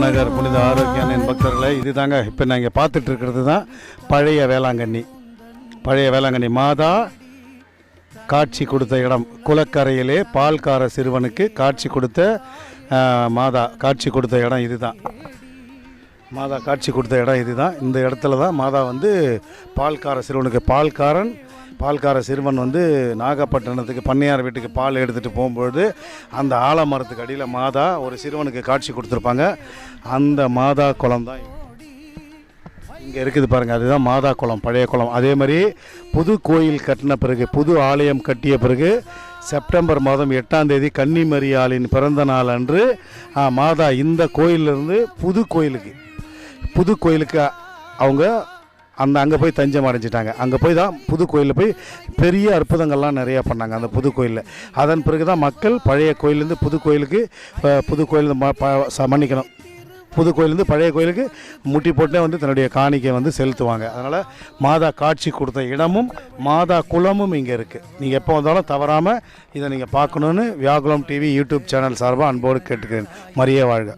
நகர் புனித ஆரோக்கியனின் பக்தர்களை இது தாங்க இப்போ நாங்கள் பார்த்துட்டு இருக்கிறது தான் பழைய வேளாங்கண்ணி மாதா காட்சி கொடுத்த இடம். குளக்கரையிலே பால்கார சிறுவனுக்கு காட்சி கொடுத்த மாதா காட்சி கொடுத்த இடம் இதுதான். மாதா காட்சி கொடுத்த இடம் இதுதான். இந்த இடத்துல தான் மாதா வந்து பால்கார சிறுவனுக்கு பால்கார சிறுவன் வந்து நாகப்பட்டினத்துக்கு பண்ணையார் வீட்டுக்கு பால் எடுத்துகிட்டு போகும்பொழுது அந்த ஆலமரத்துக்கு அடியில் மாதா ஒரு சிறுவனுக்கு காட்சி கொடுத்துருப்பாங்க. அந்த மாதா குளம் தான் இங்கே இருக்குது பாருங்கள். அதுதான் மாதா குளம், பழைய குளம். அதே மாதிரி புது கோயில் கட்டின பிறகு, புது ஆலயம் கட்டிய பிறகு செப்டம்பர் மாதம் 8ஆம் தேதி கன்னிமரியாளின் பிறந்த நாள் அன்று மாதா இந்த கோயிலிருந்து புது கோயிலுக்கு அவங்க அங்கே போய் தஞ்சம் அடைஞ்சிட்டாங்க. அங்கே போய் தான் புது கோயிலில் போய் பெரிய அற்புதங்கள்லாம் நிறையா பண்ணாங்க அந்த புது கோயிலில். அதன் பிறகு தான் மக்கள் பழைய கோயிலேருந்து புது கோயிலேருந்து பழைய கோயிலுக்கு முட்டி போட்டே வந்து தன்னுடைய காணிக்கை வந்து செலுத்துவாங்க. அதனால் மாதா காட்சி கொடுத்த இடமும் மாதா குளமும் இங்கே இருக்குது. நீங்கள் எப்போ வந்தாலும் தவறாமல் இதை நீங்கள் பார்க்கணுன்னு வியாகுலம் டிவி யூடியூப் சேனல் சார்பாக அன்போடு கேட்டுக்கிறேன். மரியே வாழ்க.